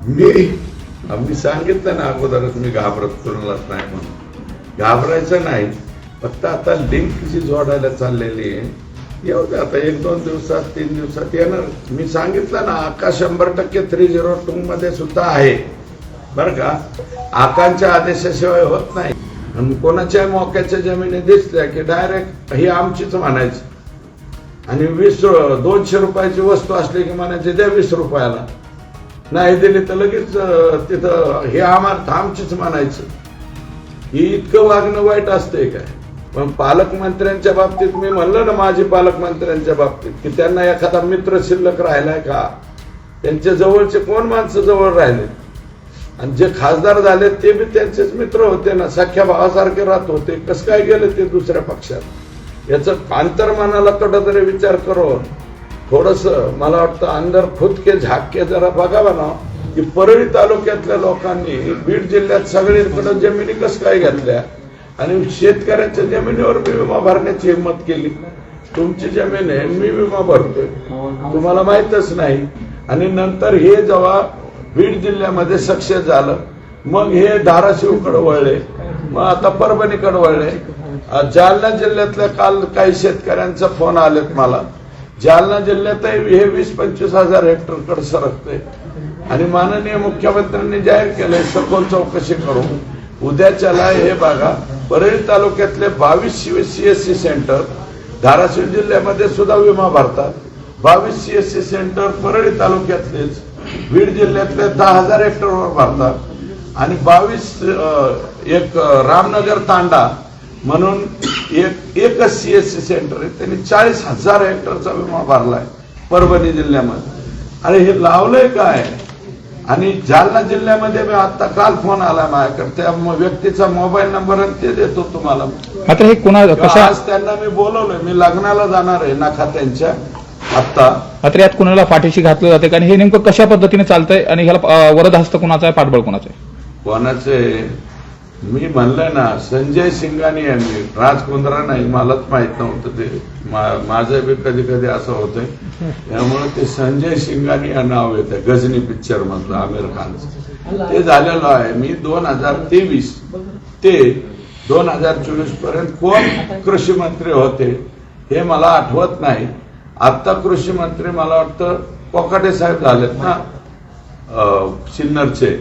मी सांगितलं ना अगोदरच, मी घाबरत कोणालाच नाही म्हणून. घाबरायचं नाही, फक्त आता लिंक जी जोडायला चाललेली आहे, येऊ दे आता 1-2 दिवसात 3 दिवसात येणार. मी सांगितलं ना, आका 100% 302 मध्ये सुद्धा आहे बरं का. आकांच्या आदेशाशिवाय होत नाही. आणि कोणाच्या मोक्याच्या जमिनी दिसल्या की डायरेक्ट ही आमचीच म्हणायची. आणि 200 रुपयाची वस्तू असली की म्हणायची द्या 20 रुपयाला, नाही दिली तर लगेच तिथं हे आमचीच म्हणायचं. ही इतकं वागणं वाईट असतंय काय? पण पालकमंत्र्यांच्या बाबतीत मी म्हणलं ना, माझी पालकमंत्र्यांच्या बाबतीत की त्यांना एखादा मित्र शिल्लक राहिलाय का? त्यांच्या जवळचे कोण माणसं जवळ राहिले? आणि जे खासदार झाले ते बी त्यांचेच मित्र होते ना, सख्या भावासारखे राहत होते. कसं काय गेले ते दुसऱ्या पक्षात? याचं अंतर्मनाला कुठंतरी विचार करो. थोडस मला वाटतं अंदर खुद के झाके जरा बघावा ना, की परळी तालुक्यातल्या लोकांनी बीड जिल्ह्यात सगळीकडे जमिनी कसं काय घेतल्या आणि शेतकऱ्यांच्या जमिनीवर मी विमा भरण्याची हिंमत केली. तुमची जमीन आहे, मी विमा भरतोय, तुम्हाला माहितच नाही. आणि नंतर हे जेव्हा बीड जिल्ह्यामध्ये सक्सेस झालं, मग हे धाराशिवकडे वळले, मग आता परभणीकडे वळले. जालना जिल्ह्यातल्या काल काही शेतकऱ्यांचा फोन आलेत मला. जालना जिल्ह्यातही हे 20-25 हजार हेक्टरकडे सरकते. आणि माननीय मुख्यमंत्र्यांनी जाहीर केलंय सखोल चौकशी करू. उद्याच्याला हे बघा, परळी तालुक्यातले 22 CSC सेंटर धाराशिव जिल्ह्यामध्ये सुद्धा विमा भरतात. 22 CSC सेंटर परळी तालुक्यातलेच बीड जिल्ह्यातले 10,000 हेक्टरवर भरतात. आणि 22 एक रामनगर तांडा म्हणून एकच CSC सेंटर आहे, त्यांनी 40,000 हेक्टरचा विमा भरलाय परभणी जिल्ह्यामध्ये. आणि हे लावलंय काय? आणि जालना जिल्ह्यामध्ये मी आता काल फोन आला माझ्याकडे, त्या व्यक्तीचा मोबाईल नंबर आणि ते देतो तुम्हाला. मात्र हे कोणा कशा आज त्यांना मी बोलवलंय, मी लग्नाला जाणार आहे नाका त्यांच्या आता. मात्र यात कुणाला पाठीशी घातलं जाते आणि हे नेमकं कशा पद्धतीने चालतंय आणि ह्याला वरद हस्त कोणाचा आहे, पाठबळ कोणाचं आहे? कोणाचे? मी म्हणलं ना, संजय सिंगानी यांनी, राज कुंद्रा नाही, मलाच माहित नव्हतं ते. माझं बी कधी कधी असं होतंय. त्यामुळे ते संजय सिंगानी या नाव येतं गजनी पिक्चर मधलं आमिर खानचं. ते झालेलं आहे. मी 2023 ते 2024 पर्यंत कोण कृषी मंत्री होते हे मला आठवत नाही. आता कृषी मंत्री मला वाटतं कोकाटे साहेब झालेत ना सिन्नरचे.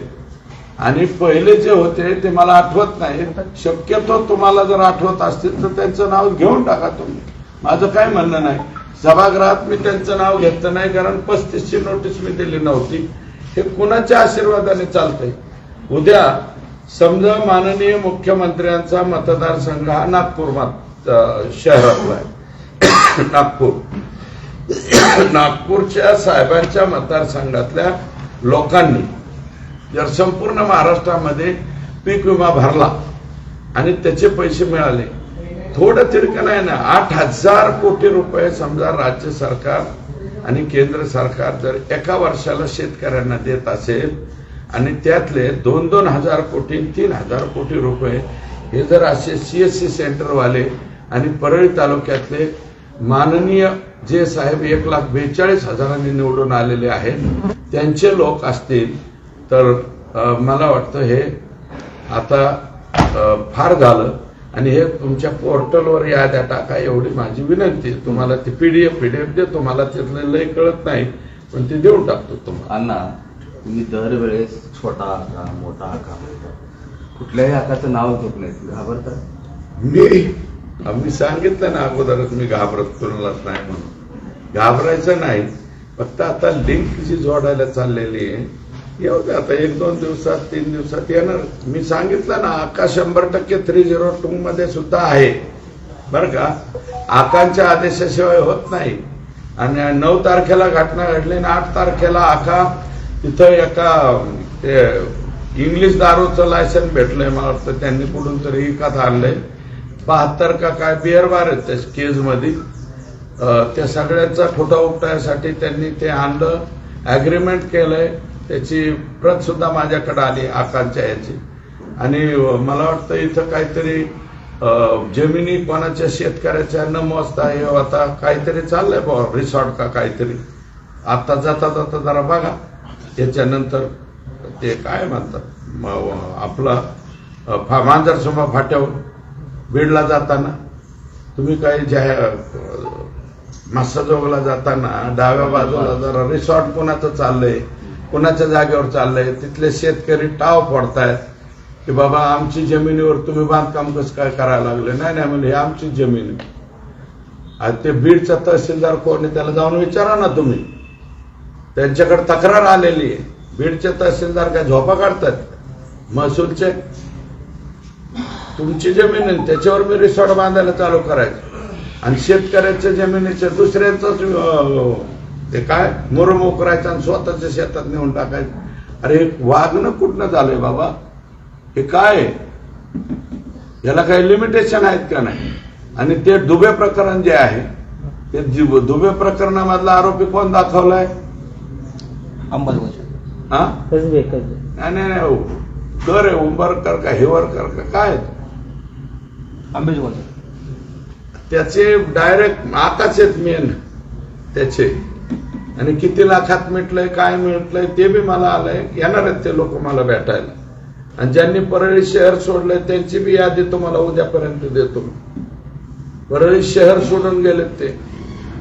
आणि पहिले जे होते ते मला आठवत नाही. शक्यतो तुम्हाला जर आठवत असतील तर त्यांचं नाव घेऊन टाका तुम्ही, माझं काय म्हणणं नाही. सभागृहात मी त्यांचं नाव घेतलं नाही, कारण 35ची नोटीस मी दिली नव्हती. हे कुणाच्या आशीर्वादाने चालतंय? उद्या समजा माननीय मुख्यमंत्र्यांचा मतदारसंघ हा नागपूर शहरातला आहे. नागपूरच्या साहेबांच्या मतदारसंघातल्या लोकांनी जर संपूर्ण महाराष्ट्रामध्ये पीक विमा भरला आणि त्याचे पैसे मिळाले, थोडं तिरकं नाही ना, 8,000 कोटी रुपये समजा राज्य सरकार आणि केंद्र सरकार जर एका वर्षाला शेतकऱ्यांना देत असेल आणि त्यातले 2-2 हजार कोटी 3,000 कोटी रुपये हे जर असे CSC सेंटरवाले आणि परळी तालुक्यातले माननीय जे साहेब 1,42,000 निवडून आलेले आहेत त्यांचे लोक असतील तर मला वाटतं हे आता फार झालं. आणि हे तुमच्या पोर्टलवर याद्या टाका एवढी माझी विनंती आहे. तुम्हाला ती PDF देतो, मला त्यातलं लय कळत नाही पण ते देऊन टाकतो तुम्हाला. अण्णा, तुम्ही दरवेळेस छोटा आका मोठा आका कुठल्याही आकाचं नाव घेत नाही, घाबरता? मी सांगितलं ना अगोदरच, मी घाबरत कोणालाच नाही म्हणून. घाबरायचं नाही, फक्त आता लिंक जी जोडायला चाललेली आहे, येऊ दे आता 1-2 दिवसात 3 दिवसात येणार. मी सांगितलं ना, आका 100% 302 मध्ये सुद्धा आहे बरं का. आकांच्या आदेशाशिवाय होत नाही. आणि 9 तारखेला घटना घडली आणि 8 तारखेला आका तिथं एका ते इंग्लिश दारूचं लायसन भेटलंय मला वाटतं, त्यांनी कुठून तरी विकत आणलंय. 72 का काय बिअर बार आहेत त्या केज मध्ये. त्या सगळ्यांचा खोटा उपटायसाठी त्यांनी ते आणलं, अग्रीमेंट केलंय. त्याची प्रत सुद्धा माझ्याकडे आली आकांच्या याची. आणि मला वाटतं इथं काहीतरी जमिनी कोणाच्या शेतकऱ्याच्या न मोजता हे आता काहीतरी चाललंय रिसॉर्ट का काहीतरी. आता जाता जाता जरा बघा, याच्यानंतर ते काय म्हणतात आपला मांजरसोबा फाट्यावर बीडला जाताना तुम्ही काही मस्साजोगला जाताना डाव्या बाजूला जरा रिसॉर्ट कोणाचं चाललंय, कोणाच्या जागेवर चाललंय, तिथले शेतकरी टाव फोडतायत की बाबा आमची जमिनीवर तुम्ही बांधकाम कसं काय करायला लागले. नाही म्हणजे ही आमची जमीन आहे. आणि ते बीडचा तहसीलदार कोण आहे त्याला जाऊन विचारा ना तुम्ही, त्यांच्याकडे तक्रार आलेली आहे. बीडचे तहसीलदार काय झोपा काढतात महसूलचे. तुमची जमीन आहे त्याच्यावर मी रिसॉर्ट बांधायला चालू करायचं आणि शेतकऱ्याच्या जमिनीच्या दुसऱ्यांचाच ते काय मुरुम करायचं आणि स्वतःच्या शेतात नेऊन टाकायचं. अरे हे वागणं कुठनं झालंय बाबा, हे काय याला काही लिमिटेशन आहेत का नाही. आणि ते दुबे प्रकरण जे आहे ते दुबे प्रकरणामधला आरोपी कोण दाखवलाय, नाही हो दर आहे उंबरकर का हेवरकर का काय त्याचे डायरेक्ट आताच आहेत मेन त्याचे. आणि किती लाखात मिटलंय काय मिटलंय ते बी मला आलंय. येणार आहेत ते लोक मला भेटायला. आणि ज्यांनी परळी शहर सोडलंय त्यांची बी यादी तुम्हाला उद्यापर्यंत देतो. परळी शहर सोडून गेलेत ते.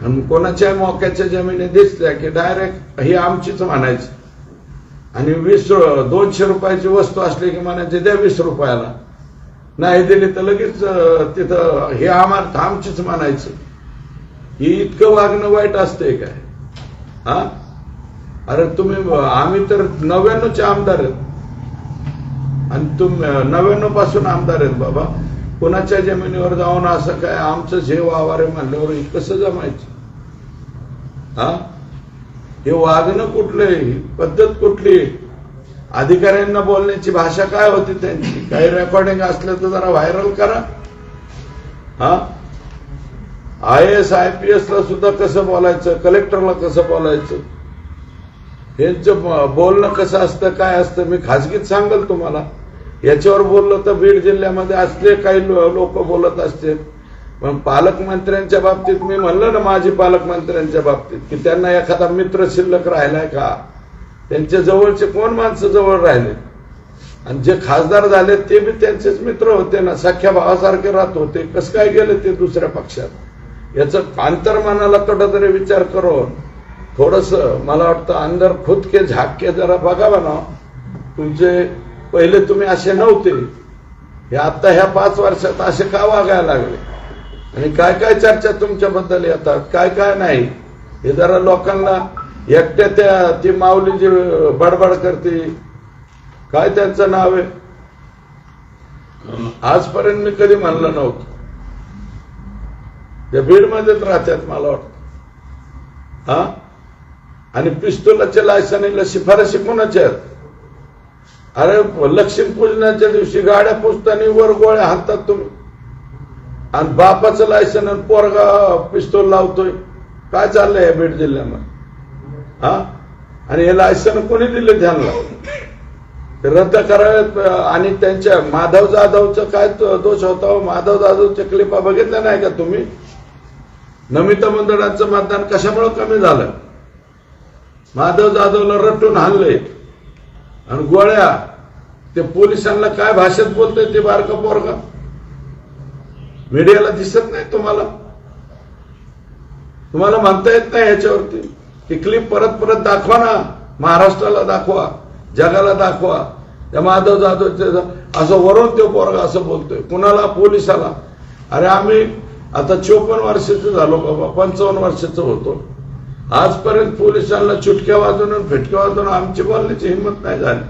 आणि कोणाच्या मोक्याच्या जमिनी दिसल्या की डायरेक्ट ही आमचीच म्हणायची. आणि 200 रुपयाची वस्तू असली की म्हणायची द्या 20 रुपयाला. नाही दिली तर लगेच तिथं हे आमचीच म्हणायचं. ही इतकं वागणं वाईट असतंय काय. हा अरे तुम्ही आम्ही तर 99चे आमदार आहेत आणि तुम्ही 99 पासून आमदार आहेत बाबा. कुणाच्या जमिनीवर जाऊन असं काय आमचं जे वावर म्हणल्यावर कसं जमायचं. हा हे वागणं कुठलंय, पद्धत कुठली, अधिकाऱ्यांना बोलण्याची भाषा काय होती त्यांची. काही रेकॉर्डिंग असलं तर जरा व्हायरल करा. हा IAS IPS ला सुद्धा कसं बोलायचं, कलेक्टरला कसं बोलायचं, यांचं बोलणं कसं असतं काय असतं मी खाजगीत सांगेल तुम्हाला. याच्यावर बोललं तर बीड जिल्ह्यामध्ये असले काही लोक बोलत असते. पण पालकमंत्र्यांच्या बाबतीत मी म्हणलं ना, माजी पालकमंत्र्यांच्या बाबतीत की त्यांना एखादा मित्र शिल्लक राहिलाय का. त्यांच्या जवळचे कोण माणसं जवळ राहिले. आणि जे खासदार झाले ते बी त्यांचेच मित्र होते ना, सख्या भावासारखे राहत होते. कसं काय गेले ते दुसऱ्या पक्षात. याचं अंतर्मनाला कुठेतरी विचार करून थोडस मला वाटतं अंदर खुद के झाक के जरा बघावा ना. तुमचे पहिले तुम्ही असे नव्हते, हे आता ह्या 5 वर्षात असे का वागायला लागले. आणि काय काय चर्चा तुमच्याबद्दल येतात काय काय नाही हे जरा लोकांना. एकट्या ती माऊली जी बडबड करते काय त्यांचं नाव आहे, आजपर्यंत मी कधी म्हणलं नव्हतं. त्या बीडमध्येच राहतात मला वाटतं. हा आणि पिस्तुलाच्या लायसनीला शिफारशी कोणाच्या आहेत. अरे लक्ष्मीपूजनाच्या दिवशी गाड्या पुसताना वर गोळ्या हाणतात तुम्ही. आणि बापाचं लायसन आणि पोरगा पिस्तूल लावतोय. काय चाललंय या बीड जिल्ह्यामध्ये. हा आणि हे लायसन कोणी दिले त्यांना, रद्द करावेत. आणि त्यांच्या माधव जाधवचं काय दोष होता. माधव जाधवच्या क्लिपा बघितल्या नाही का तुम्ही. नमिता मंडळाचं मतदान कशामुळे कमी झालं. माधव जाधवला रटून हाणले आणि गोळ्या. ते पोलिसांना काय भाषेत बोलतोय ते बारका पोरगा. मीडियाला दिसत नाही तुम्हाला. तुम्हाला म्हणता येत नाही ह्याच्यावरती. ती क्लिप परत परत दाखवा ना, महाराष्ट्राला दाखवा, जगाला दाखवा. त्या माधव जाधवचे असं वरून तो पोरगा असं बोलतोय कुणाला, पोलिसाला. अरे आम्ही आता 54 वर्षाचं झालो बाबा, 55 वर्षाचं होतो. आजपर्यंत पोलिसांना चुटक्या वाजवून फिटक्या वाजवून आमची बोलण्याची हिंमत नाही झाली.